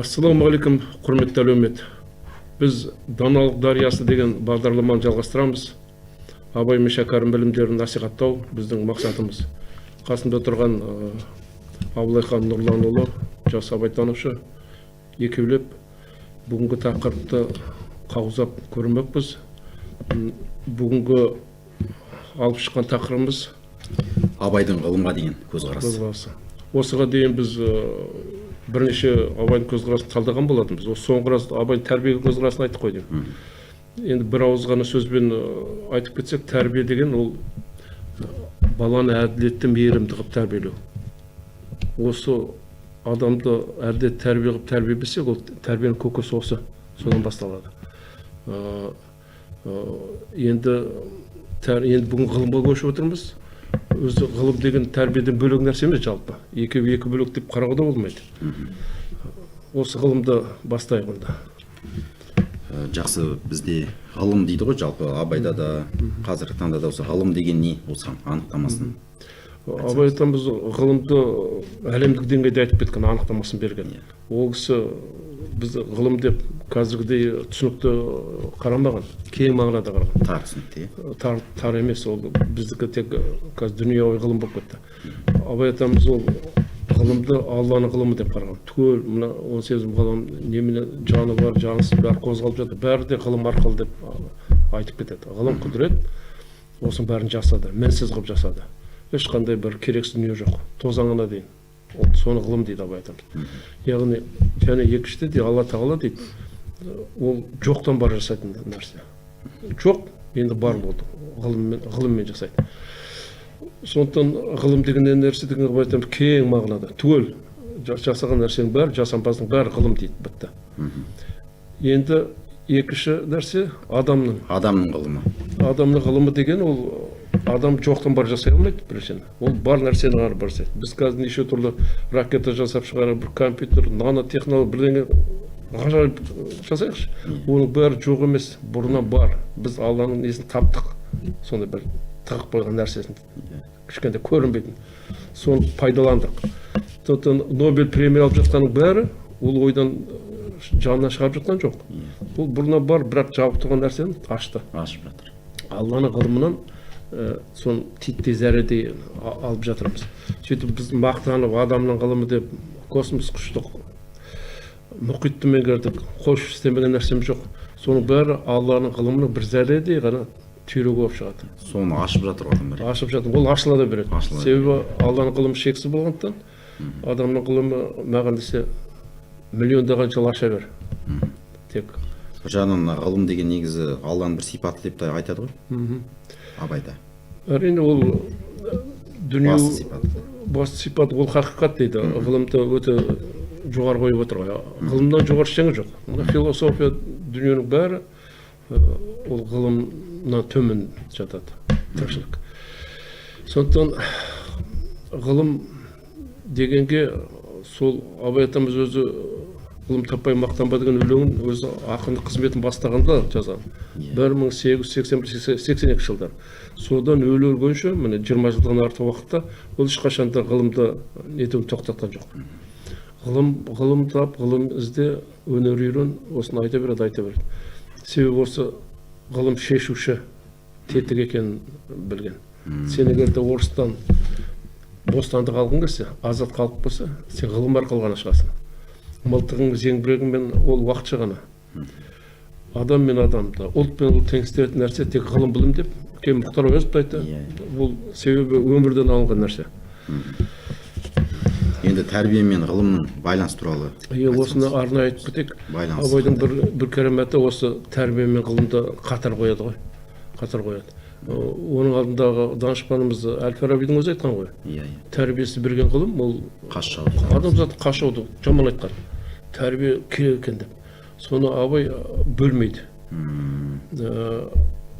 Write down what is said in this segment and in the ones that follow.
Ассалаумағалейкум, құрметті әлеумет. Біз даналық дариясы деген бағдарламаны жалғастырамыз. Абай мен Шәкәрім білімдерін насихаттау біздің мақсатымыз. Қасында тұрған Абылайхан Нұрланұлы, жас абайтанушы, екеулеп бүгінгі тақырыпты қаузап көрмекпіз. Бүгінгі алып шыққан тақырыбымыз Абайдың ғылымға деген көзқарасы. Осыға дейін біз бірнеше Абайдың көзқарасын талдаған болатынбыз. Осы соңғы рас Абайдың тәрбиеге көзқарасын айттық қой деймін. Енді бір ауыз ғана сөзбен айтып кетсек, тәрбие деген ол баланы әділетті, мейірімді қылып тәрбиелеу. Осы адамды әділетті тәрбие қылып тәрбиелесек, ол тәрбиенің көкесі осы, содан басталады. Енді бүгін ғылымға көшіп отырмыз. Өзі ғылым деген тәрбиеден бөлек нәрсе емес жалпы. Екі бөлек деп қарауға болмайды. Осы ғылымды бастайық онда. Жақсы, бізде ғылым дейді ғой, жалпы Абайда да, қазіргі таңда да осы ғылым деген не осыған анықтамасын? Абай атамыз ғылымды әлемдік деңгейде айтып кеткен, анықтамасын берген. Ол кісі біз ғылым деп қазіргідей түсінікті қарамаған, кең мағынада қараған. Тар түсінікті. Тар емес, ол біздікі тек қазір дүниеге ғылым болып кетті. Абай атамыз ол ғылымды Алланың ғылымы деп қараған. Түгел мына 18 ғылым немене жаны бар, жансыз бәрі қозғалып жатыр. Бәрі де ғылым арқылы деп айтып кетеді. Ғылым құдірет, осының бәрін жасады, мінсіз қылып жасады. Ешқандай бір керексіз дүние жоқ, тозаңына дейін. Соны ғылым дейді Абай атамыз. Яғни, және екіншіде де Алла Тағала дейді, ол жоқтан бар жасайтын нәрсе. Жоқ, енді бар болды, ғылыммен жасайды. Сондықтан ғылым деген нәрсе деген Абай атамыз кең мағынада, түгел жасаған нәрсенің бәрі, жасампаздың бәрі ғылым дейді, бітті. Енді екінші нәрсе адамның ғылымы. Адамның ғылымы деген ол адам жоқтан бар жасай алмайды, біріншіден. Ол бар нәрсені ғана бар жасайды. Біз қазір неше түрлі ракета жасап шығарып, бір компьютер, нанотехнология бірдеңе ғажайып жасайықшы. Оның бәрі жоқ емес, бұрыннан бар. Біз Алланың несін таптық. Сондай бір тығып қойған нәрсесін. Кішкенде көрінбейтін. Соны пайдаландық. Сондықтан Нобель премия алып жатқанның бәрі ол ойдан жанынан шығарып жатқан жоқ. Ол бұрыннан бар, бірақ жабық тұрған нәрсені ашты. Ашып жатыр. Алланың ғылымынан соны титтей зәредей алып жатырмыз. Сөйтіп біз мақтанып адамның ғылымы деп космос құштық, мұхитты меңгердік, қош істемеген нәрсеміз жоқ. Соның бәрі Алланың ғылымының бір зәредей ғана түйрегі болып шығады. Соны ашып жатыр ғой. Ашып жатыр. Ол ашыла да береді. Себебі Алланың ғылымы шексіз болғандықтан, адамның ғылымы маған десе миллиондаған жыл аша бер. Тек жағынан ғылым деген негізі Алланың бір сипаты деп те айтады ғой. Абайда. Әрине ол дүние басты сипат, ол хақиқат дейді. Ғылымды өте жоғары қойып отыр ғой. Ғылымнан жоғары ештеңе жоқ. Философия дүниенің бәрі ол ғылымнан төмен жатады. Тіршілік. Сондықтан ғылым дегенге сол Абай атамыз өзі ғылым таппай мақтанба деген өлеңін өзі ақындық қызметін бастағанда жазған. 1881-82 жылдар. Содан өле өлгенше, міне 20 жылдан артық уақытта ол ешқашанда ғылымды нетуін тоқтатқан жоқ. Ғылым тап, ғылым ізде, өнер үйрен, осыны айта береді. Себебі осы ғылым шешуші тетік екенін білген. Сен егер де орыстан бостандық алғың келсе, азат қалып болса, сен ғылым арқылы ғана шығасың. Мылтығың, зеңбірегіңмен ол уақытша ғана. Адам мен адамды, ұлт пен ұлт теңестіретін нәрсе тек ғылым білім деп, кейін Мұхтар Әуезов айтты. Ол себебі өмірден алынған нәрсе. Енді тәрбие мен ғылымның байланыс туралы. Осыны арнайы айтып кетейік. Абайдың бір кереметі осы тәрбие мен ғылымды қатар қояды ғой. Қатар қояды. Оның алдындағы данышпанымыз Әл-Фарабидің өзі айтқан ғой. Тәрбиесі берген ғылым, ол адамзат қашауды жаман айтқан. Тәрбие керек екен деп. Соны Абай бөлмейді.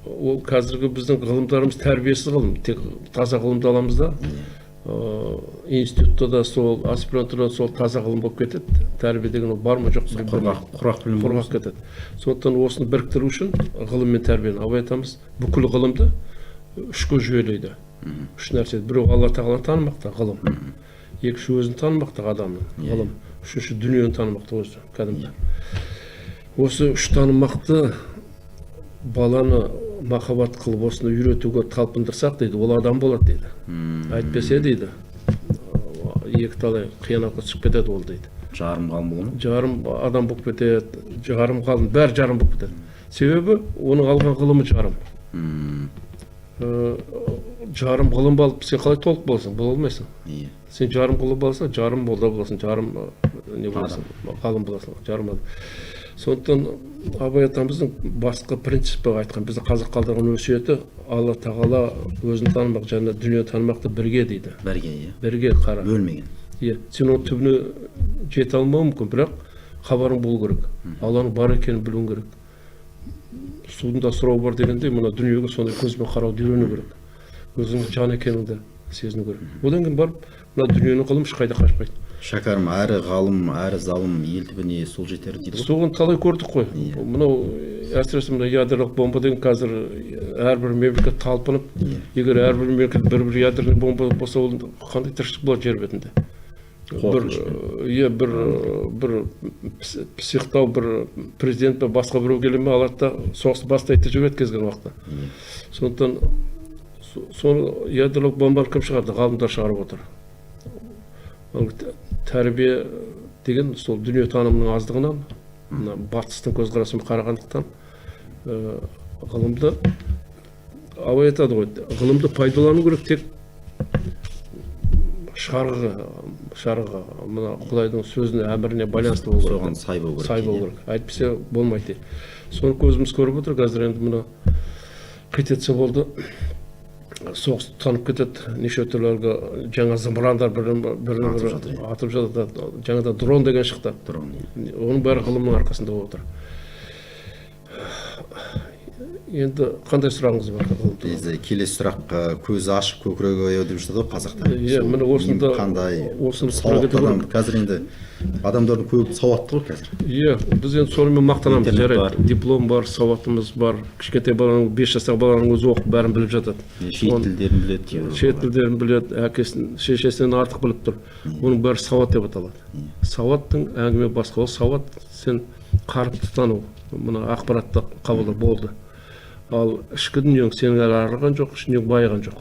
Ол қазіргі біздің ғылымдарымыз тәрбиесіз ғылым. Тек таза ғылымды аламыз да. Институтта да сол, аспирантурада сол таза ғылым болып кетеді. Тәрбие деген ол бар ма жоқ па? Құрғақ кетеді. Сондықтан осыны біріктіру үшін ғылым мен тәрбиені Абай атамыз бүкіл ғылымды үшке жүйелейді. Үш нәрсе. Біреу Алла Тағаланы танымақта ғылым. Екінші өзін танымақта адамның ғылым. үшінші дүниені танымақты өзі кәдімгі. Осы үш танымақты баланы махаббат қылып осыны үйретуге талпындырсақ дейді, ол адам болады дейді. Әйтпесе дейді, екі талай қиянатқа түсіп кетеді ол дейді. Жарым ғалым бола ма? Жарым адам болып кетеді, жарым ғалым, бәрі жарым болып кетеді. Себебі оның алған ғылымы жарым. Жарым ғылым алып, сен қалай толық боласың? Бола алмайсың. Сен жарым ғылым боласың, жарым молда боласың, жарым не боласың, ғалым боласың, жарым адам. Сондықтан Абай атамыздың басқа принципі айтқан, бізді қазақ қалдырған өсиеті, Алла тағала өзін танымақ және дүние танымақты бірге дейді. Бірге, Бірге қара. Бөлмеген. Сен оның түбіне жете алмауы мүмкін, бірақ хабарың болу керек. Алланың бар екенін білуің керек. Судында сұрау бар дегенде, мына дүниеге сондай көзбен қарауды үйрену керек. Өзіңнің жан екеніңді сезіну керек. Одан кейін барып, мына дүниенің ғылым ешқайда қашпайды. Шәкәрім, әрі ғалым, әрі залым ел түбіне сол жетер дейді ғой. Соған талай көрдік қой. Мынау әсіресе мына ядролық бомба деген қазір әрбір мемлекет талпынып, егер әрбір мемлекет бір ядерный бомба болса, ол қандай тіршілік болады жер бетінде. Бір психтау бір президент пе басқа біреу келе ме алады да соғысты бастайды деп жібереді кез келген уақытта. Сондықтан соны ядролық бомбаны кім шығарды? Ғалымдар шығарып отыр. Тәрбие деген сол дүние танымының аздығынан, батыстың көзқарасымен қарағандықтан ғылымды, Абай айтады ғой, ғылымды пайдалану керек тек шарғы, мына Құдайдың сөзіне, әміріне байланысты болу керек. Соған сай болу керек. Сай болу керек. Әйтпесе болмайды. Соны көзіміз көріп отыр. Қазір енді мына қит етсе болды, соғыс танып кетеді, неше түрлі жаңа зымырандар бірін атып жатады. Жаңадан дрон деген шықты. Оның бәрі ғылымның арқасында болып отыр. Енді қандай сұрағыңыз бар? Келесі сұрақ, көзі ашық, көкірегі ояу деп жатады ғой қазақта. Міне осында сауатты адам. Қазір енді адамдардың көбі сауатты ғой қазір. Біз енді сонымен мақтанамыз. Жарайды, диплом бар, сауатымыз бар. Кішкентай баланың, 5 жастағы баланың өзі оқып бәрін біліп жатады. Шет тілдерін біледі. Шет тілдерін біледі, әкесін, шешесінен артық біліп тұр. Оның бәрі сауат деп аталады. Сауаттың әңгіме басқа. Ол сауат сен қарыпты тану, мына ақпаратты қабылдау болды. Ал ішкі дүниең сенің арыған жоқ, ішінен байыған жоқ.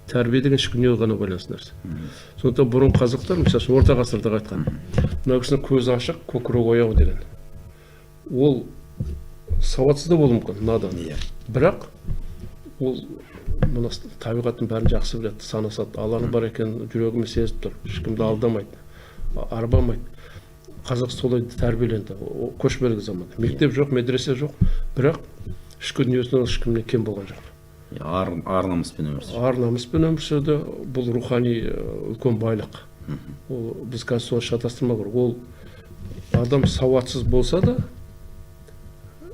Тәрбие деген ішкі дүниеге ғана байланысты нәрсе. Сондықтан бұрын қазақтар, мысалы, орта ғасырда айтқан, мына кісінің көзі ашық, көкірегі ояу деген. Ол сауатсыз да болуы мүмкін, надан. Бірақ ол мына табиғаттың бәрін жақсы біледі, санасады, Алланың бар екенін жүрегімен сезіп тұр, ешкімді алдамайды, арбамайды. Қазақ солай тәрбиеленді, көшпелі заманда. Мектеп жоқ, медресе жоқ, бірақ ішкі дүниесінен ешкімнен кем болған жоқ. Ар-намыспен өмір сүрді. Ар-намыспен өмір сүрді. Бұл рухани үлкен байлық. Біз қазір соны шатастырмау керек. Ол адам сауатсыз болса да,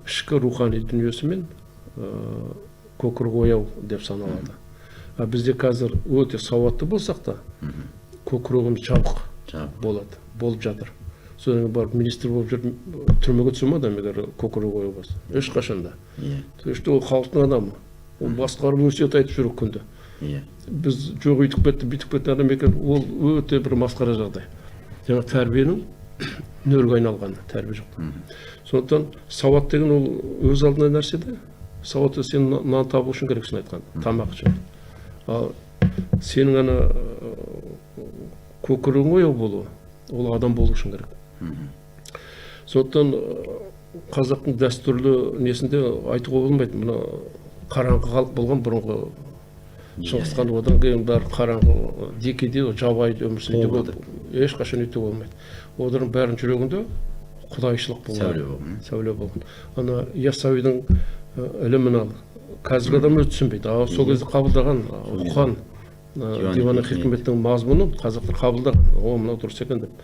ішкі рухани дүниесімен көкірегі ояу деп саналады. Бізде қазір өте сауатты болсақ та, көкірегіміз жабық болады, болып жатыр. Содан барып министр болып жүріп, түрмеге түсе ме адам егер көкірегі ояу болса? Ешқашанда. Ол халықтың адамы. Ол басқарып өсиет айтып жүру күнде. Біз жоқ үйтіп кетті, бүйтіп кетті адам екен, ол өте бір масқара жағдай. Жаңа тәрбиенің нөлге айналғаны, тәрбие жоқ. Сондықтан сауат деген ол өз алдына нәрсе де. Сауатты сен нан табу үшін керексің айтқан, тамақ үшін. Ал сенің ана көкірегің ояу болуы, ол адам болу үшін керек. Сондықтан қазақтың дәстүрлі несінде айтуға болмайды. Мына қараңғы халық болған бұрынғы Шығысқан, одан кейін бәрі қараңғы декеде жабайы өмір сүруде ешқашан өйтуге болмайды. Олардың бәрінің жүрегінде құдайшылық болған, сәуле болған. Ана Яссауидің ілімін ал. Қазіргі адам өзі түсінбейді. Сол кезде қабылдаған, оқыған Диван-ы Хикметтің мазмұнын қазақтар қабылдаған. О, мынау дұрыс екен деп.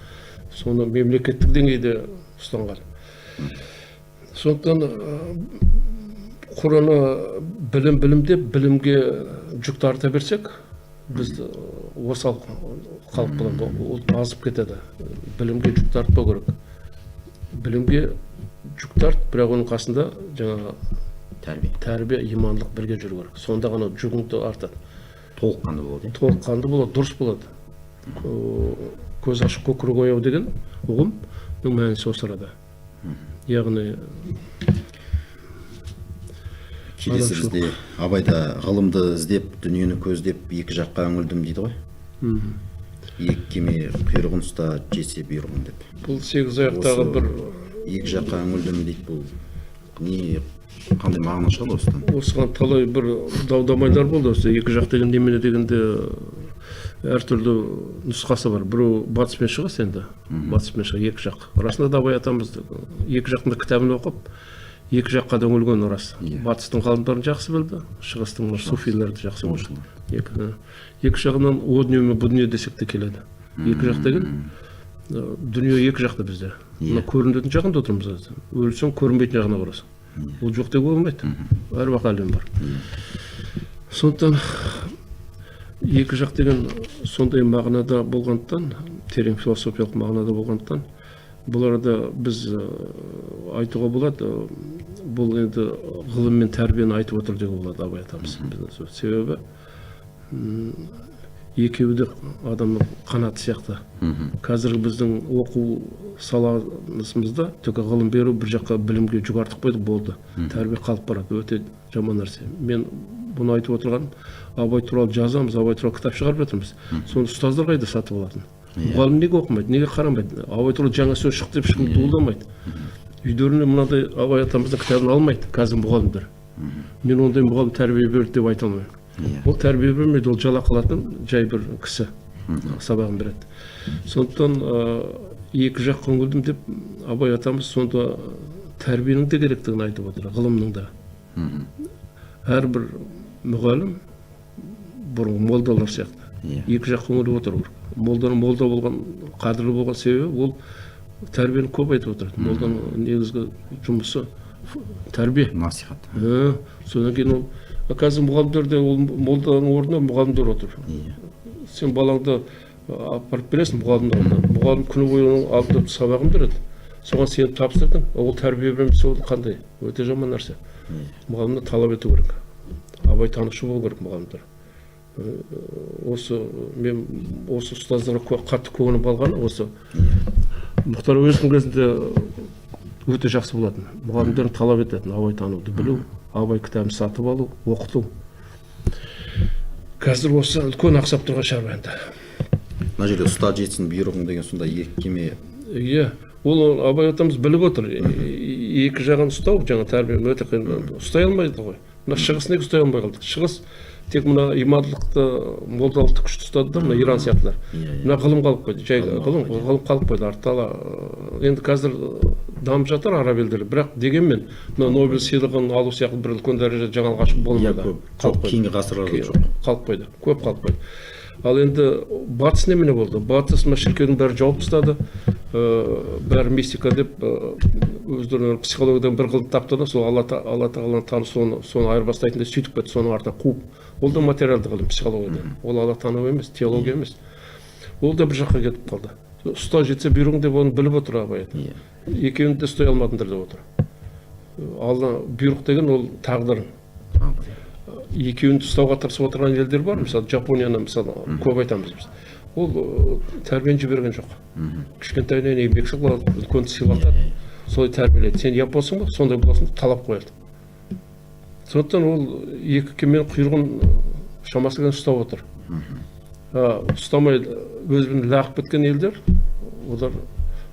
Соны мемлекеттік деңгейде ұстанған. Сондықтан Құраны білім деп білімге жүк тарта берсек, біз осал халық боламыз, ол азып кетеді. Білімге жүк тартпау керек. Білімге жүк тарт, бірақ оның қасында жаңа тәрбие, имандылық бірге жүру керек. Сонда ғана жүгіңді артады. Толыққанды болады. Толыққанды болады, дұрыс болады. көз ашық көкірек ояу деген ұғымның мәнісі осы арада. Яғни келесі бізде абайда ғылымды іздеп дүниені көздеп екі жаққа үңілдім дейді ғой. Екі кеме құйрығын ұста жесе бұйрығын деп. бұл сегіз аяқтағы бір екі жаққа үңілдім дейді. Бұл не қандай мағына шығады осыдан? осыған талай бір дау-дамайлар болды. Осы екі жақ деген немене дегенде әртүрлі нұсқасы бар. Біреу батыс пен шығыс енді. Батыс пен шығыс екі жақ. Расында да Абай атамыз екі жақтың кітабын оқып, екі жаққа да үңілген рас. Батыстың ғалымдарын жақсы білді, шығыстың суфилерді жақсы білді. Екі жағынан о дүние мен бұл дүние десек те келеді. Екі жақ деген дүние екі жақта бізде. Мына көрінетін жағында отырмыз. Өлсең көрінбейтін жағына барасың. Ол жоқ деуге болмайды. Әруақ әлем бар. Сондықтан екі жақ деген сондай мағынада болғандықтан, терең философиялық мағынада болғандықтан, бұл арада біз айтуға болады, бұл енді ғылым мен тәрбиені айтып отыр деуге болады Абай атамыз. Себебі екеуі де адамның қанаты сияқты. Қазіргі біздің оқу саламызда тек ғылым беру, бір жаққа білімге жүк артып қойдық, болды. Тәрбие қалып барады, өте жаман нәрсе. Мен бұны айтып отырған, Абай туралы жазамыз, Абай туралы кітап шығарып жатырмыз. Соны ұстаздар қайда сатып алатын? Мұғалім неге оқымайды, неге қарамайды? Абай туралы жаңа сөз шықты деп ешкім дуылдамайды. Үйлеріне мынадай Абай атамыздың кітабын алмайды қазір мұғалімдер. Мен ондай мұғалім тәрбие берді деп айта алмаймын. Ол тәрбие бермейді, ол жалақы алатын жай бір кісі сабағын береді. Сондықтан екі жаққа үңілдім деп Абай атамыз сонда тәрбиенің де керектігін айтып отыр, ғылымның да. Әрбір мұғалім бұрын молдалар сияқты екі жаққа үңіліп отыр. Молданың молда болған, қадірлі болған себебі ол тәрбиені көп айтып отырады. Молданың негізгі жұмысы тәрбие, насихат. Содан кейін ол қазір мұғалімдерде ол молданың орнына мұғалімдер отыр. Сен балаңды апарып бересің мұғалімнің алдына. Мұғалім күні бойы оның алдында сабағын береді. Соған сеніп тапсырдың, ол тәрбие бермесе ол қандай? Өте жаман нәрсе. Мұғалімді талап ету керек. Абай танушы болу керек мұғалімдер. Мен осы ұстаздарға қатты көңілім қалғаны осы. Мұхтар Әуезовтің кезінде өте жақсы болатын. Мұғалімдерін талап ететін, Абай тануды білу, Абай кітабын сатып алу, оқыту. Қазір осы үлкен ақсап тұрған шаруа енді. Мына жерде ұста жетсін бұйрығың деген сонда екі кеме. Ол Абай атамыз біліп отыр. Екі жағын ұстау, жаңа тәрбие өте қиын. Ұстай алмайды ғой. Мына шығыс неге ұстай алмай қалды? Шығыс тек мына имандылықты, молдалықты күшті ұстады да, мына Иран сияқтылар. Мына ғылым қалып қойды, жай ғылым қалып қойды, артала. Енді қазір дамып жатыр араб елдері, бірақ дегенмен мына Нобель сыйлығын алу сияқты бір үлкен дәрежеде жаңалық ашып болмады. Кейінгі ғасырларда жоқ. Қалып қойды, көп қалып қойды. Ал енді батыс немене болды? Батыс мына шіркеудің бәрі жауып тастады, бәрі мистика деп өздерінің психологиядан бір ғылым тапты да, сол Алла Тағаланы тану, соны айырбастайтын да сөйтіп кетті, соның артынан қуып. Ол да материалды ғылым психологиядан. Ол Алла тану емес, теология емес. Ол да бір жаққа кетіп қалды. Ұста жетсе бұйрығың деп оны біліп отыр Абай. Екеуін де ұстай алмадыңдар деп отыр. Алла бұйрық деген ол тағдыр. Екеуін ұстауға тырысып отырған елдер бар, мысалы Жапонияны мысалы көп айтамыз біз. Ол тәрбиені жіберген жоқ. Кішкентайынан еңбек сыйлады, үлкен сыйлатады, солай тәрбиеледі. Сен японсың ба, сондай боласың деп талап қояды. Сондықтан ол екі кеменің құйрығын шамасы келгенше ұстап отыр. Ұстамай өзін лағып кеткен елдер, олар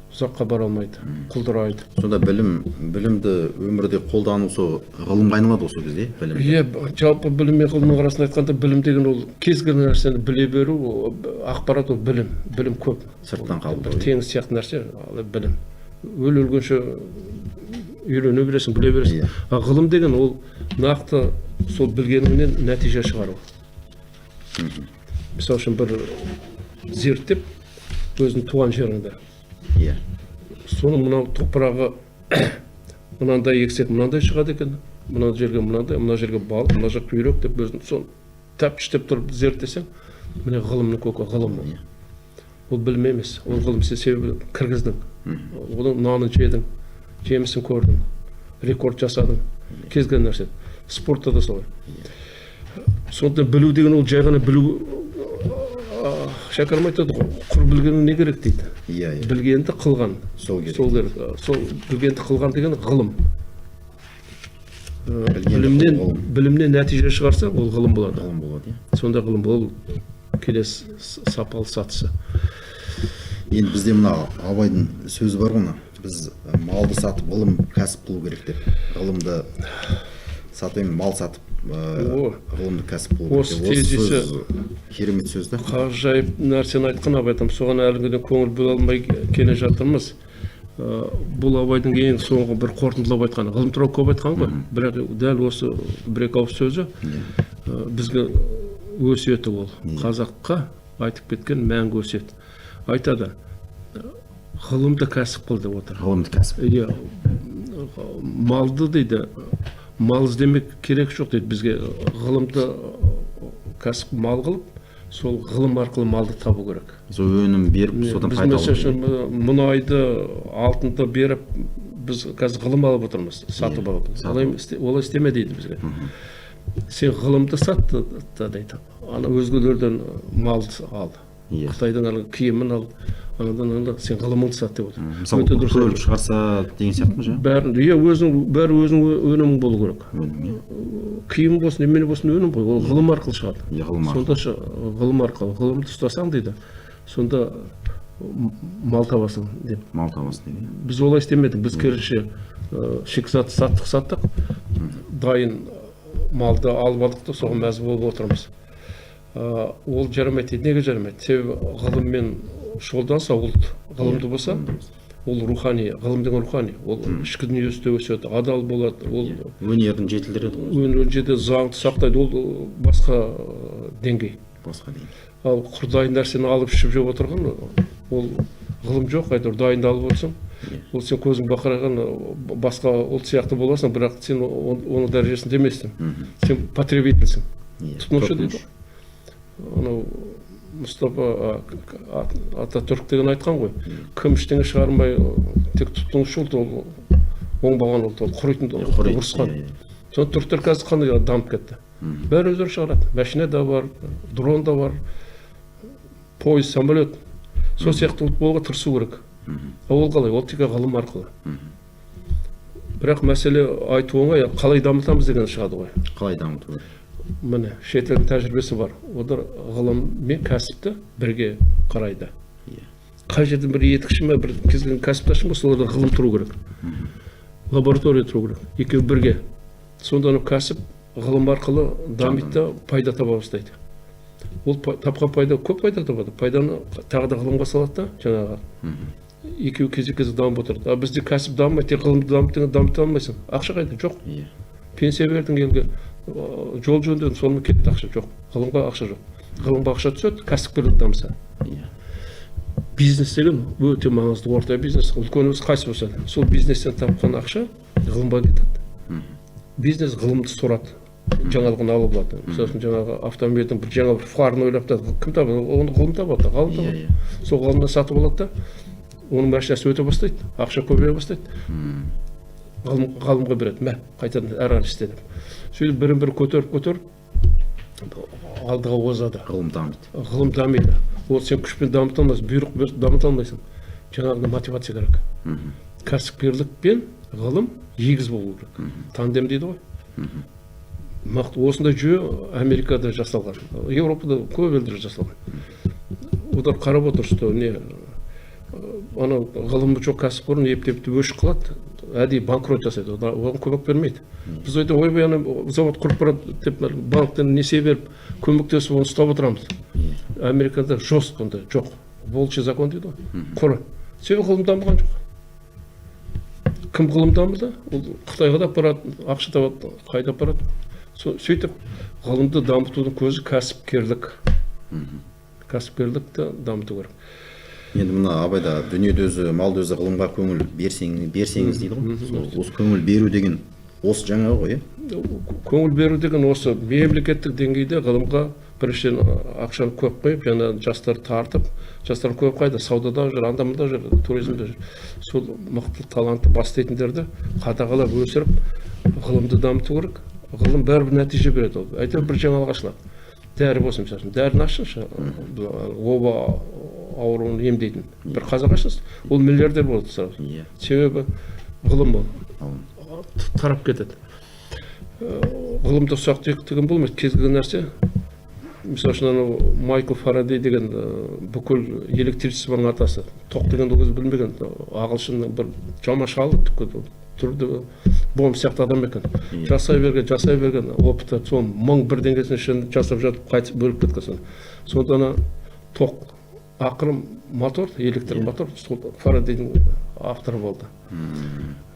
ұзаққа бара алмайды, құлдырайды. Сонда білімді өмірде қолдану сол ғылымға айналады осы кезде, білім. Жалпы білім мен ғылымның арасында айтқанда білім деген ол кез келген нәрсені біле беру, ақпарат ол білім, білім көп. Сырттан қалып бір теңіз сияқты нәрсе, білім. Өлгенше үйрене бересің, біле бересің. Ғылым деген ол нақты сол білгеніңнен нәтиже шығару. Мысалы үшін бір зерттеп өзінің туған жеріңді. Соны мынау топырағы мынандай ексек мынандай шығады екен, мына жерге мынандай, мына жерге балық, мына жақ құйрық деп өзін соны тәптіштеп тұрып зерттесең, міне ғылымның көкі ғылым. Ол білім емес, ол ғылым. Себебі кіргіздің, оның нанын жедің, жемісін көрдің, рекорд жасадың, кез келген нәрсе. Спортта да солай. Сондықтан білу деген ол жай ғана білу шәкәрім айтады ғой, құр білгенің не керек дейді. Иә, иә. Білгенді қылған. Сол керек. Сол керек. Сол білгенді қылған деген ғылым. Білгенді ғылым. Білімнен нәтиже шығарса, ол ғылым болады. Ғылым болады, иә. Сонда ғылым ол келесі сапалы сатысы. Енді бізде мына Абайдың сөзі бар ғой, біз малды сатып ғылым кәсіп қылу керек деп. Ғылымды сатып, мал сатып ғылымды кәсіп қылу керек деп. Осы сөз керемет сөз да. Ғажайып нәрсені айтқан Абайдың, соған әлгіден көңіл бөле алмай келе жатырмыз. Бұл Абайдың ең соңғы бір қорытындылап айтқаны. Ғылым туралы көп айтқан ғой, бірақ дәл осы бір-екі ауыз сөзі бізге өсиеті ол. Қазаққа айтып кеткен мәңгі өсиет. Айтады, ғылымды кәсіп қыл деп отыр. Ғылымды кәсіп. Иә, малды дейді, мал іздемек керек жоқ дейді бізге. Ғылымды кәсіп мал қылып, сол ғылым арқылы малды табу керек. Сол өнім беріп, содан пайда алу керек. Біз мұнайды, алтынды беріп, біз қазір ғылым алып отырмыз, сатып алып. Олай істеме дейді бізге. Сен ғылымды сат дейді. Ана өзгелерден малды ал. Қытайдан киімін ал. Сен ғылымыңды сат деп отыр. Мысалы, көлік шығарса деген сияқты ма жаңа? Бәрі өзің өнімің болу керек. Киім болсын, немене болсын өнім ғой, ол ғылым арқылы шығады. Сонда ғылым арқылы, ғылымды ұстасаң дейді, сонда мал табасың деп. Мал табасың дейді. Біз олай істемедік, біз керісінше шикізат саттық, дайын малды алып алдық та соған мәз болып отырмыз. Ол жарамайды, неге жарамайды? Себебі ғылыммен шұғылданса, ұлт ғылымды болса, ол рухани, ғылым деген рухани, ол ішкі дүниесінде өседі, адал болады, ол өнерін жетілдіреді. Өнерін жетілдіреді, заңды сақтайды, ол басқа деңгей. Басқа деңгей. Ал құр дайын нәрсені алып ішіп жеп отырған, ол ғылым жоқ, әйтеуір дайынды алып отырсың, ол сен көзің бақыраған басқа ұлт сияқты боласың, бірақ сен оның дәрежесінде емессің. Сен потребительсің. Тұтынушы дейді. Анау Мұстафа Ататүрік деген айтқан ғой, кім ештеңе шығармай тек тұтынушы ұлт, ол оңбаған ұлт, ол құрайтын ұрысқан. Соны түріктер қазір қандай дамып кетті. Бәрі өздері шығарады. Машина да бар, дрон да бар, пойыз, самолет. Сол сияқты ұлт болуға тырысу керек. Ол қалай? Ол тек ғылым арқылы. Бірақ мәселе айту оңай, қалай дамытамыз деген шығады ғой. Қалай дамыту керек? Міне, шетелдің тәжірибесі бар. Олар ғылым мен кәсіпті бірге қарайды. Қай жерден бір етікші ме, бір кезген кәсіпті ашын болса, оларда ғылым тұру керек. Лаборатория тұру керек. Екеуі бірге. Сонда кәсіп ғылым арқылы дамиды, пайда таба бастайды. Ол тапқан пайда көп пайда табады. Пайданы тағы да ғылымға салады да, жаңағы. Екеуі кезек-кезек дамып отырды. Бізде кәсіп дамымайды, тек ғылымды дамыта алмайсың. Ақша қайда? Жоқ. Пенсия бердің елге, жол жөндедің, сонымен кетті, ақша жоқ. Ғылымға ақша жоқ. Ғылымға ақша түседі, кәсіпкерлік дамыса. Бизнес деген өте маңызды, орта бизнес, үлкеніміз қайсы болса, сол бизнестен тапқан ақша ғылымға кетеді. Бизнес ғылымды сұрады, жаңалығын алып алады. Мысалы, жаңағы автомобильдің бір жаңа бір фарын ойлап та, кім табады? Оны ғылым табады, ғалым табады. Сол ғылымды сатып алады да, оның машинасы өте бастайды, ақша көбейе бастайды. Ғалымға береді, мә, қайтадан әрі істе деп. Сөйтіп бірін-бірі көтеріп, алдыға озады. Ғылым дамиды. Ғылым дамиды. Ол сен күшпен дамыта алмайсың, бұйрық беріп дамыта алмайсың. Жаңағыда мотивация керек. Кәсіпкерлік пен ғылым егіз болу керек. Тандем дейді ғой. Осындай жүйе Америкада жасалған. Европада көп елдер жасалған. Олар қарап отыр, что не ғылымы жоқ кәсіпорын ептеп өшіп қалады. Әдейі банкрот жасайды, оған көмек бермейді. Біз ойда ойбай завод құрып барады деп банктен несие беріп көмектесіп оны ұстап отырамыз. Америкада жорстық ондай жоқ. Волчий закон дейді ғой. Қора. Себебі ғылым дамыған жоқ. Кім ғылым дамыды? Ол Қытайға да барады, ақша табады, қайда барады. Сөйтіп ғылымды дамытудың көзі кәсіпкерлік. Кәсіпкерлікті дамыту керек. Енді мына Абайда дүниеде өзі, малды өзі ғылымға көңіл берсеңіз дейді ғой. Осы көңіл беру деген осы жаңағы ғой, көңіл беру деген осы мемлекеттік деңгейде ғылымға біріншіден ақшаны көп қойып, жаңа жастар тартып, жастар көп қайда, саудада жүр, анда-мында жүр, туризмде жүр. Сол мықты талантты бастайтындарды қадағалап өсіріп, ғылымды дамыту керек. Ғылым бәрібір нәтиже береді ол. Әйтеуір бір жаңалық ашылады. дәрі болсын, мысалы үшін дәріні ашыңызшы, оба ауруын емдейтін бір қазақ ашыңыз, ол миллиардер болады сразу. Себебі ғылым бол, тарап кетеді. Ғылымда ұсақ түйектеген болмайды, кез келген нәрсе. Мысалы үшін анау Майкл Фарадей деген бүкіл электричествоның атасы, тоқ деген ол кезде білмеген, ағылшынның бір жамаша алып түрді бомб сияқты адам екен. Жасай берген опыты, сол 1001 деңгесінің ішінде жасап жатып қайтып бөліп кеткен. Сонда тоқ ақырым мотор, электр мотор, сол Фарадейдің авторы болды.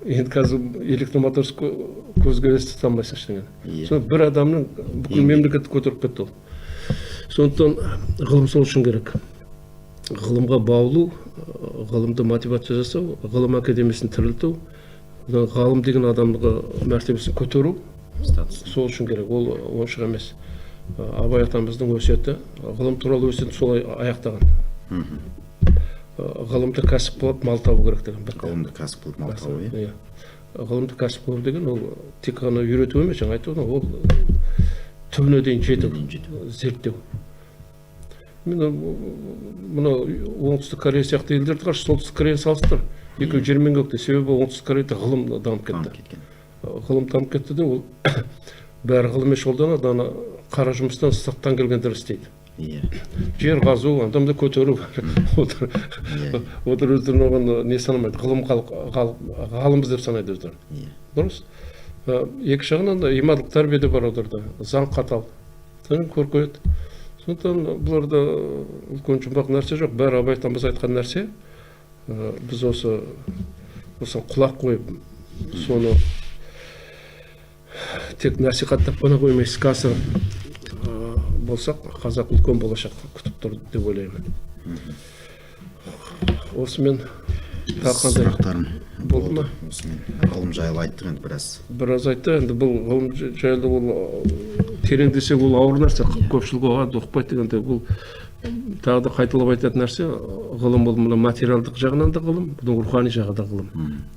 Енді қазір электромотор көзге елестете алмайсың ештеңені. Сол бір адамның бүкіл мемлекетті көтеріп кетті ол. Сондықтан ғылым сол үшін керек. Ғылымға баулу, ғылымды мотивация жасау, ғылым академиясын тірілту, ғалым деген адамның мәртебесін көтеру, сол үшін керек. Ол оншық емес. Абай атамыздың өсиеті, ғылым туралы өсиетін солай аяқтаған. Ғылымды кәсіп қылып мал табу керек деген. Ғылымды кәсіп қылып мал табу, иә. Ғылымды кәсіп қылу деген ол тек қана үйрету емес, жаңа айтып отырмын, ол түбіне дейін жету, зерттеу. Мына оңтүстік Корея сияқты елдерді қарсы, солтүстік Корея салыстыр. Екеуі жер мен көкте, себебі оңтүстік Кореяда ғылым дамып кетті. Ғылым дамып кетті де, ол бәрі ғылым еш қолданады, ана қара жұмыстан сырттан келгендер істейді. Жер қазу, адамды көтеру, отыр өздерін оған не санамайды, ғалымбыз деп санайды өздері. Дұрыс? Екі жағынан имандылық тәрбиеде бар одырда, заң қатал, көркейді. Сондықтан бұларда үлкен жұмбақ нәрсе жоқ, бәрі Абай атамыз айтқан нәрсе. Біз осы құлақ қойып, соны тек насихаттап қана қоймай іске асырып болсақ, қазақ үлкен болашақ күтіп тұр деп ойлаймын. Осымен сұрақтарым болды ма? Осымен ғылым жайлы айттық енді біраз. Біраз айтты, енді бұл ғылым жайлы ол терең десек ол ауыр нәрсе, көпшілік оған ұқпайды дегенде, бұл тағы да қайталап айтатын нәрсе, ғылым бұл мына материалдық жағынан да ғылым, бұның рухани жағы да ғылым.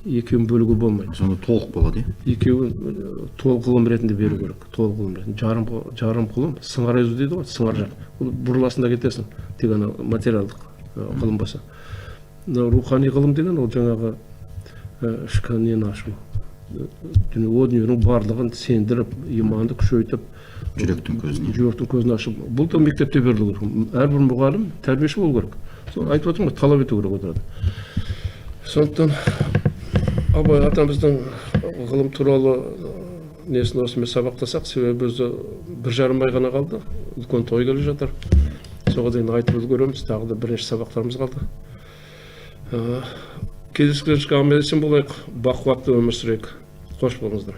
Екеуін бөлуге болмайды. Сонда толық болады, екеуін толық ғылым ретінде беру керек. Толық ғылым ретінде. Жарым ғылым, сыңар езу дейді ғой, сыңар жақ. Ол бұрыласында кетесің, тек ана материалдық ғылым болса. Рухани ғылым деген ол жаңағы ішкі нені ашу. О дүниенің барлығын сендіріп, иманды күшейтіп, жүректің көзін ашып. Бұл да мектепте берілу керек. Әрбір мұғалім тәрбиеші болу керек. Айтып отырмын ғой, талап ету керек отырады. Сондықтан Абай атамыздың ғылым туралы несін осымен сабақтасақ, себебі өзі 1,5 ай ғана қалды. Үлкен той келе жатыр. Соға дейін айтып үлгереміз, тағы да бірнеше сабақтарымыз қалды. Кездескенше аман есен болайық, бақуатты өмір сүрейік. Қош болыңыздар.